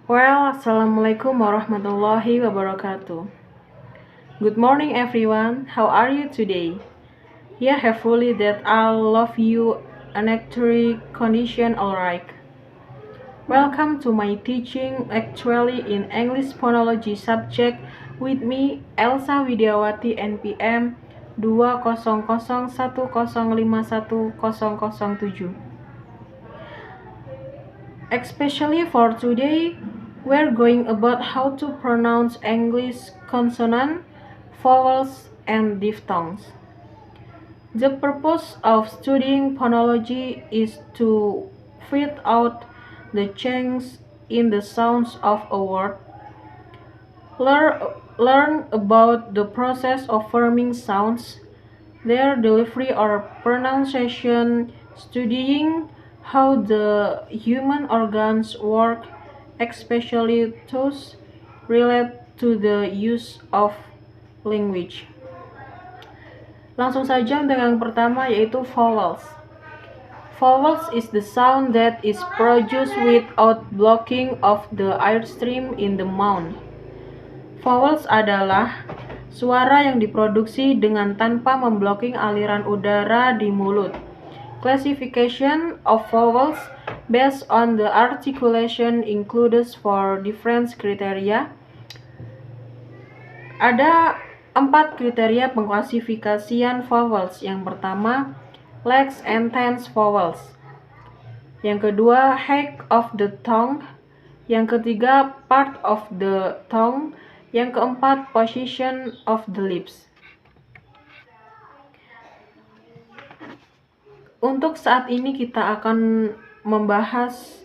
Assalamualaikum warahmatullahi wabarakatuh. Good morning, everyone. How are you today? Yeah, hopefully that all of you actually condition alright. Welcome to my teaching actually in English Phonology subject with me, Elsa Widiawati NPM 20010510007. Especially for today, we're going about how to pronounce English consonant, vowels, and diphthongs. The purpose of studying phonology is to find out the changes in the sounds of a word, learn about the process of forming sounds, their delivery or pronunciation, studying how the human organs work, especially those related to the use of language. Langsung saja untuk yang pertama yaitu vowels. Vowels is the sound that is produced without blocking of the airstream in the mouth. Vowels adalah suara yang diproduksi dengan tanpa memblocking aliran udara di mulut. Classification of vowels based on the articulation includes four different criteria. Ada 4 kriteria pengklasifikasian vowels. Yang pertama, legs and tense vowels. Yang kedua, height of the tongue. Yang ketiga, part of the tongue. Yang keempat, position of the lips. Untuk saat ini kita akan membahas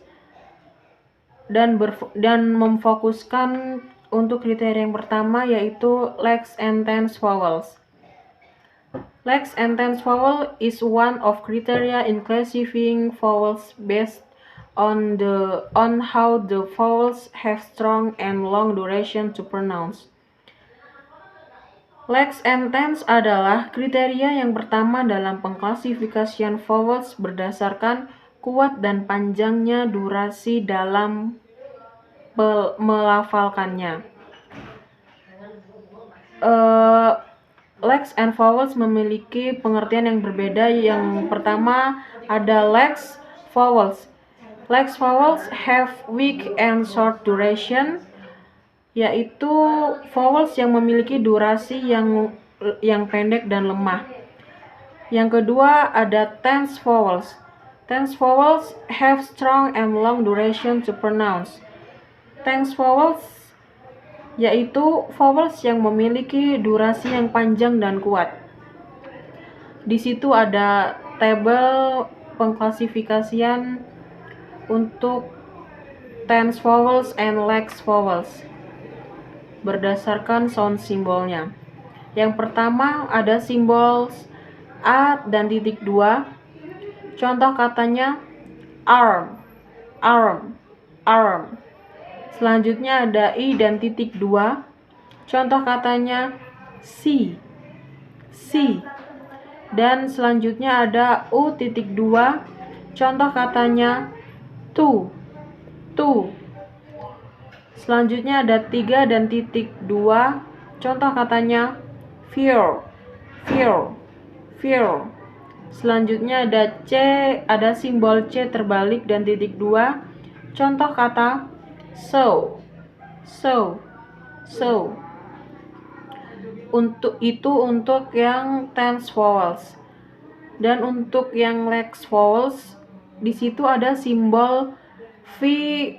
dan memfokuskan untuk kriteria yang pertama yaitu legs and tense vowels. Legs and tense vowel is one of criteria in classifying vowels based on how the vowels have strong and long duration to pronounce. Legs and tense adalah kriteria yang pertama dalam pengklasifikasian vowels berdasarkan kuat dan panjangnya durasi dalam melafalkannya. Legs and vowels memiliki pengertian yang berbeda. Yang pertama ada legs vowels. Legs vowels have weak and short duration, yaitu vowels yang memiliki durasi yang pendek dan lemah. Yang kedua ada tense vowels. Tense vowels have strong and long duration to pronounce. Tense vowels yaitu vowels yang memiliki durasi yang panjang dan kuat. Di situ ada tabel pengklasifikasian untuk tense vowels and legs vowels berdasarkan sound simbolnya. Yang pertama ada simbol A dan titik 2. Contoh katanya arm, arm, arm. Selanjutnya ada I dan titik 2. Contoh katanya see, see. Dan selanjutnya ada U titik 2. Contoh katanya to, to. Selanjutnya ada 3 dan titik 2. Contoh katanya fear, fear, fear. Selanjutnya ada C, ada simbol C terbalik dan titik 2. Contoh kata so, so, so. Untuk yang tense vowels. Dan untuk yang legs vowels, di situ ada simbol V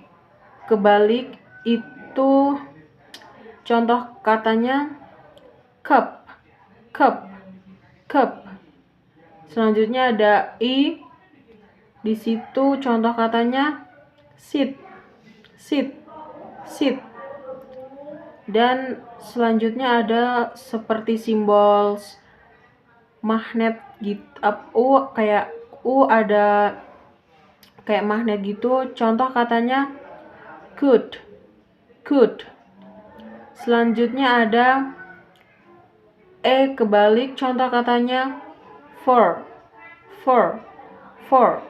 kebalik, itu contoh katanya cup, cup, cup. Selanjutnya ada I, di situ contoh katanya sit, sit, sit. Dan selanjutnya ada seperti simbol magnet gitu, kayak U ada kayak magnet gitu. Contoh katanya could, could. Selanjutnya ada E kebalik, contoh katanya for, for, for.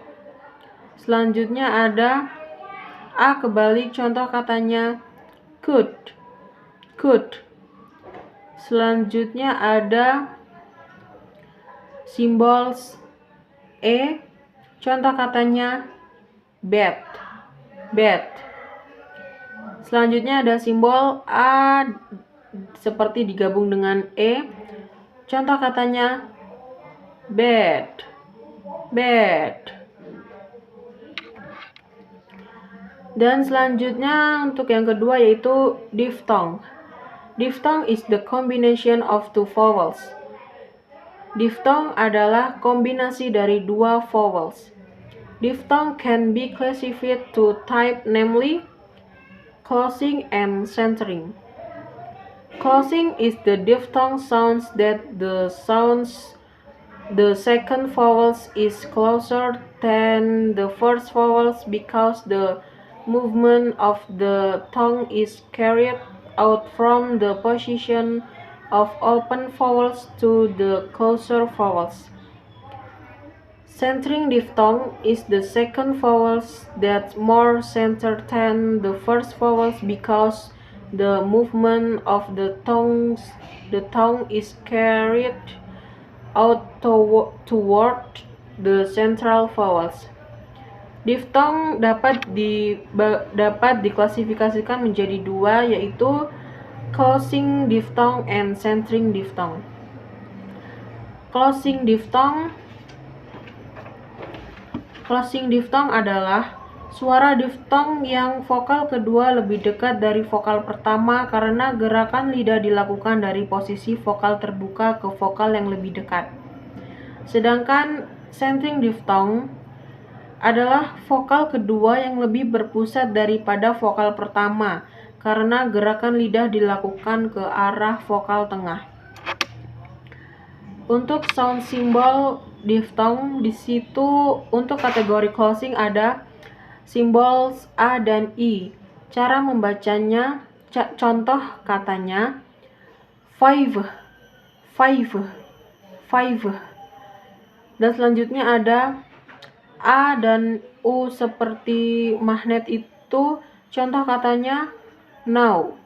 Selanjutnya ada A kebalik, contoh katanya could. Selanjutnya ada simbol E, contoh katanya bed. Selanjutnya ada simbol A seperti digabung dengan E, contoh katanya bed. Dan selanjutnya untuk yang kedua yaitu diphthong. Diphthong is the combination of two vowels. Diphthong adalah kombinasi dari dua vowels. Diphthong can be classified to type, namely closing and centering. Closing is the diphthong sounds that the second vowel is closer than the first vowel because the movement of the tongue is carried out from the position of open vowels to the closer vowels. Centering diphthong is the second vowel that's more centered than the first vowel because the movement of the tongue is carried out toward the central vowels. Diphthong dapat diklasifikasikan menjadi dua, yaitu closing diphthong and centering diphthong. Closing diphthong adalah suara diphthong yang vokal kedua lebih dekat dari vokal pertama karena gerakan lidah dilakukan dari posisi vokal terbuka ke vokal yang lebih dekat. Sedangkan centering diphthong adalah vokal kedua yang lebih berpusat daripada vokal pertama karena gerakan lidah dilakukan ke arah vokal tengah. Untuk sound simbol diphthong di situ untuk kategori closing ada simbol A dan I. Cara membacanya, contoh katanya five. Dan selanjutnya ada A dan U seperti magnet itu, contoh katanya now.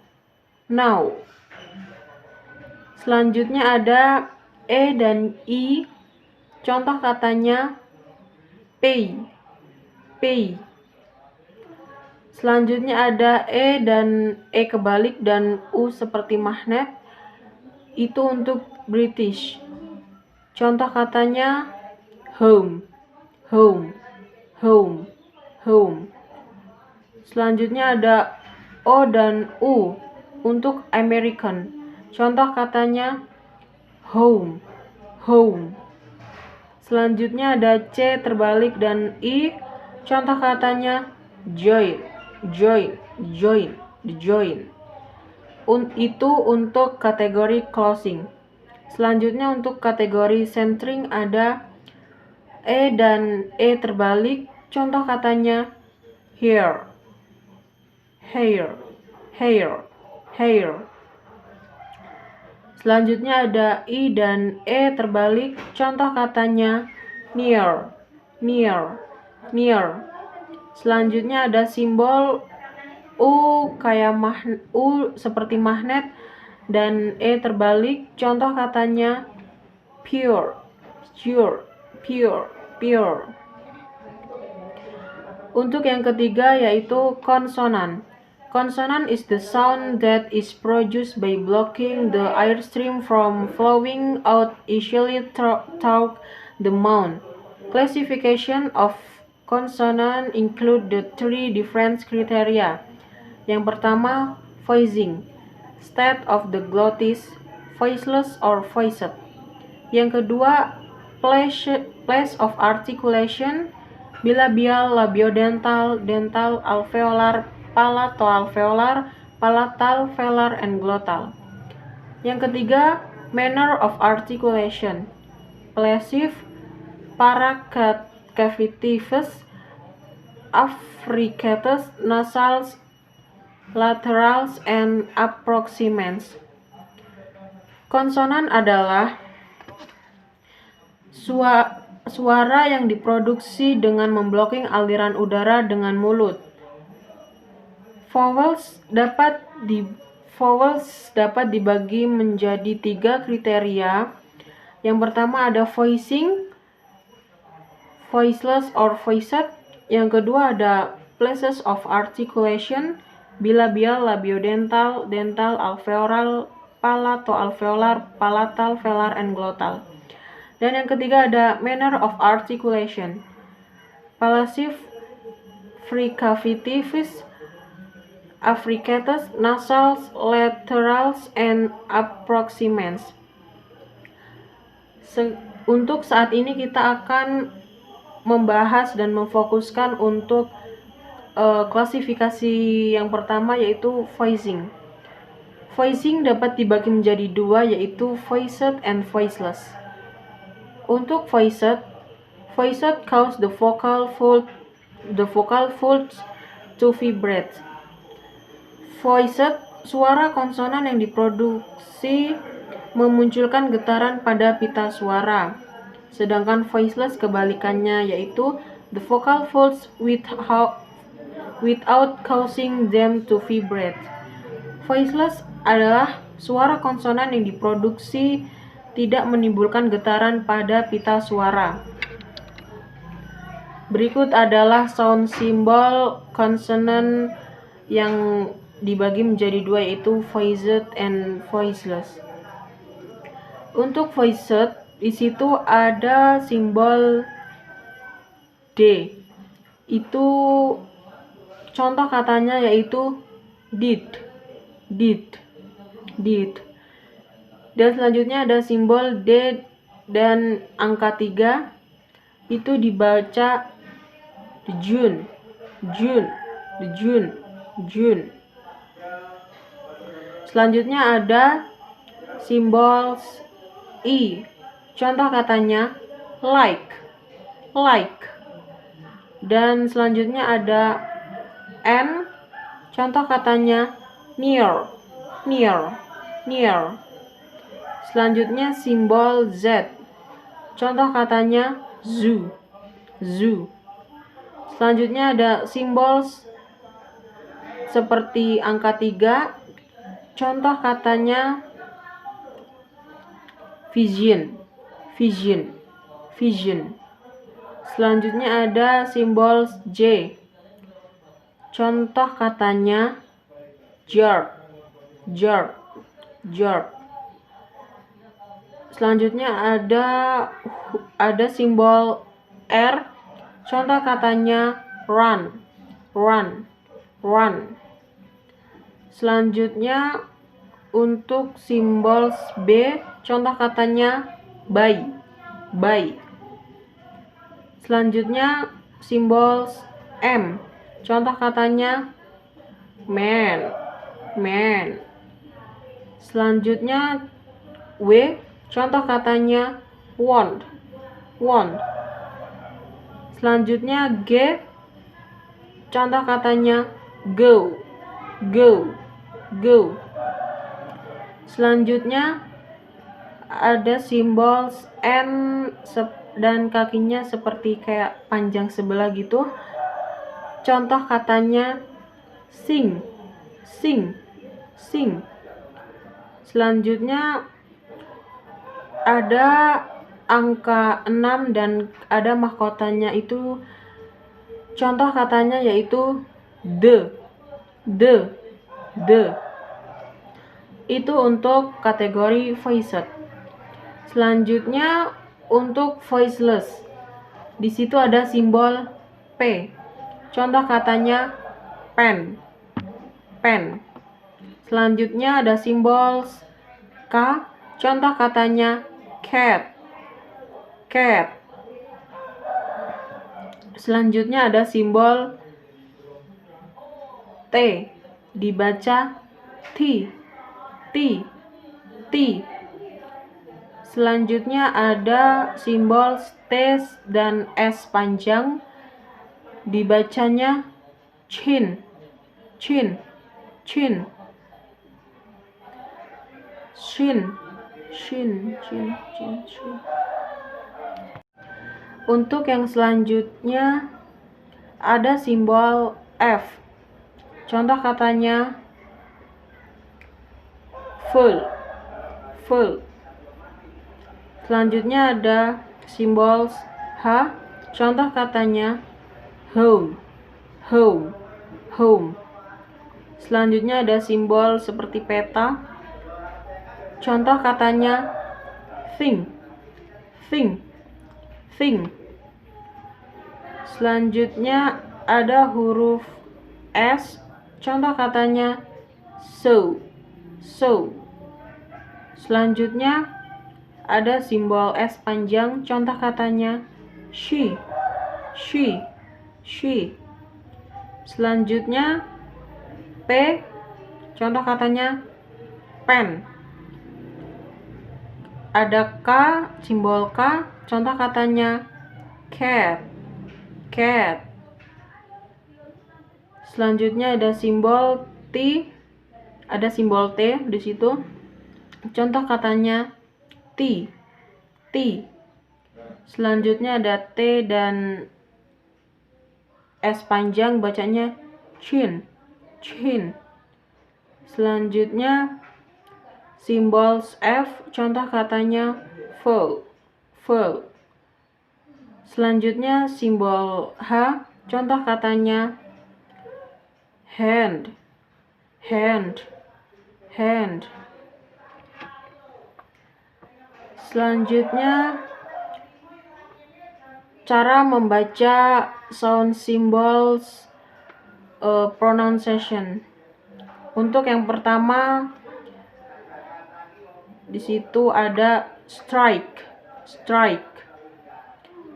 Selanjutnya ada E dan I, contoh katanya pay. Selanjutnya ada E dan E kebalik dan U seperti magnet, itu untuk British. Contoh katanya home. Selanjutnya ada O dan U untuk American. Contoh katanya home. Selanjutnya ada C terbalik dan I. Contoh katanya join. Itu untuk kategori closing. Selanjutnya untuk kategori centering ada E dan E terbalik, contoh katanya hair. Selanjutnya ada I dan E terbalik, contoh katanya near. Selanjutnya ada simbol U kayak U seperti magnet dan E terbalik, contoh katanya pure. Untuk yang ketiga yaitu konsonan. Consonant is the sound that is produced by blocking the airstream from flowing out easily through the mouth. Classification of consonant include the three different criteria. Yang pertama, voicing, state of the glottis, voiceless or voiced. Yang kedua, place of articulation, bilabial, labiodental, dental, alveolar, palatoalveolar, palatal, velar, and glottal. Yang ketiga, manner of articulation, plesive, paracavativus, affricatus, nasals, laterals, and approximants. Konsonan adalah suara yang diproduksi dengan memblocking aliran udara dengan mulut. Vowels dapat dibagi menjadi 3 kriteria. Yang pertama ada voicing, voiceless or voiced. Yang kedua ada places of articulation, bilabial, labiodental, dental, alveolar, palato-alveolar, palatal, velar, and glottal. Dan yang ketiga ada manner of articulation, passive, fricativus, affricatus, nasals, laterals, and approximants. Untuk saat ini kita akan membahas dan memfokuskan untuk klasifikasi yang pertama, yaitu voicing. Voicing dapat dibagi menjadi 2, yaitu voiced and voiceless. Untuk voiced cause the vocal folds to vibrate. Voiced, suara konsonan yang diproduksi memunculkan getaran pada pita suara. Sedangkan voiceless kebalikannya, yaitu the vocal folds without causing them to vibrate. Voiceless adalah suara konsonan yang diproduksi tidak menimbulkan getaran pada pita suara. Berikut adalah sound symbol consonant yang dibagi menjadi 2, yaitu voiced and voiceless. Untuk voiced, di situ ada simbol D. Itu contoh katanya yaitu did. Dan selanjutnya ada simbol D dan angka 3. Itu dibaca June. Selanjutnya ada simbol I. Contoh katanya like. Dan selanjutnya ada N. Contoh katanya near. Selanjutnya simbol Z. Contoh katanya zoo. Selanjutnya ada simbol seperti angka 3. Contoh katanya vision. Selanjutnya ada simbol J. Contoh katanya jerk. Selanjutnya ada simbol R. Contoh katanya run. Selanjutnya untuk simbol B, contoh katanya buy. Selanjutnya simbol M. Contoh katanya man. Selanjutnya W. Contoh katanya want. Selanjutnya G. Contoh katanya go. Selanjutnya ada simbol N dan kakinya seperti kayak panjang sebelah gitu. Contoh katanya sing. Selanjutnya ada angka 6 dan ada mahkotanya, itu contoh katanya yaitu the. Itu untuk kategori voiced. Selanjutnya untuk voiceless. Di situ ada simbol P. Contoh katanya pen. Selanjutnya ada simbol K. Contoh katanya cat. Selanjutnya ada simbol T. Dibaca T. Selanjutnya ada simbol T dan S panjang, dibacanya chin. Untuk yang selanjutnya ada simbol F. Contoh katanya full, full. Selanjutnya ada simbol H. Contoh katanya home, home, home. Selanjutnya ada simbol seperti peta. Contoh katanya thing, thing, thing. Selanjutnya ada huruf S. Contoh katanya so, so. Selanjutnya ada simbol S panjang. Contoh katanya she, she, she. Selanjutnya P. Contoh katanya pen. Ada K, simbol K. Contoh katanya cat, cat. Selanjutnya ada simbol T. Ada simbol T di situ. Contoh katanya tea, tea. Selanjutnya ada T dan S panjang, bacanya chin, chin. Selanjutnya simbol F. Contoh katanya full, full. Selanjutnya simbol H. Contoh katanya hand, hand, hand. Selanjutnya cara membaca sound symbols pronunciation. Untuk yang pertama di situ ada strike, strike.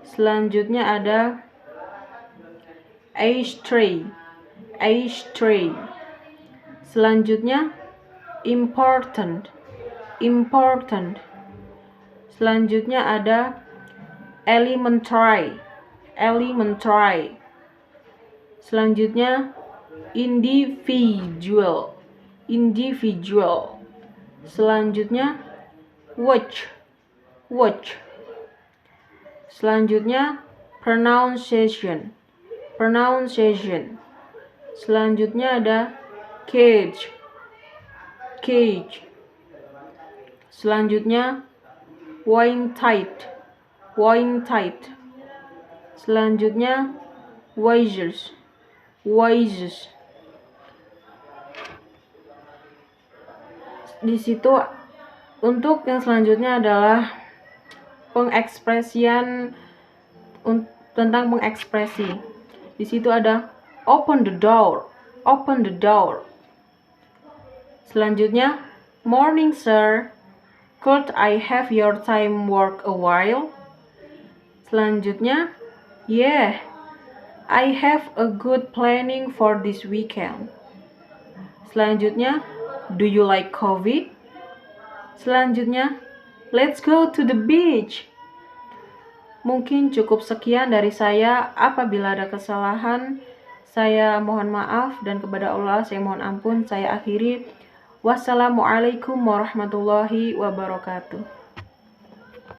Selanjutnya ada ashtray, ashtray. Selanjutnya important, important. Selanjutnya ada elementary, elementary. Selanjutnya individual, individual. Selanjutnya watch, watch. Selanjutnya pronunciation, pronunciation. Selanjutnya ada cage, cage. Selanjutnya wine tight, wine tight. Selanjutnya wages, wages. Di situ untuk yang selanjutnya adalah pengekspresian tentang mengekspresi. Di situ ada open the door, open the door. Selanjutnya morning sir, could I have your time work a while? Selanjutnya yeah, I have a good planning for this weekend. Selanjutnya do you like coffee? Selanjutnya let's go to the beach. Mungkin cukup sekian dari saya. Apabila ada kesalahan, saya mohon maaf, dan kepada Allah saya mohon ampun. Saya akhiri. Wassalamualaikum warahmatullahi wabarakatuh.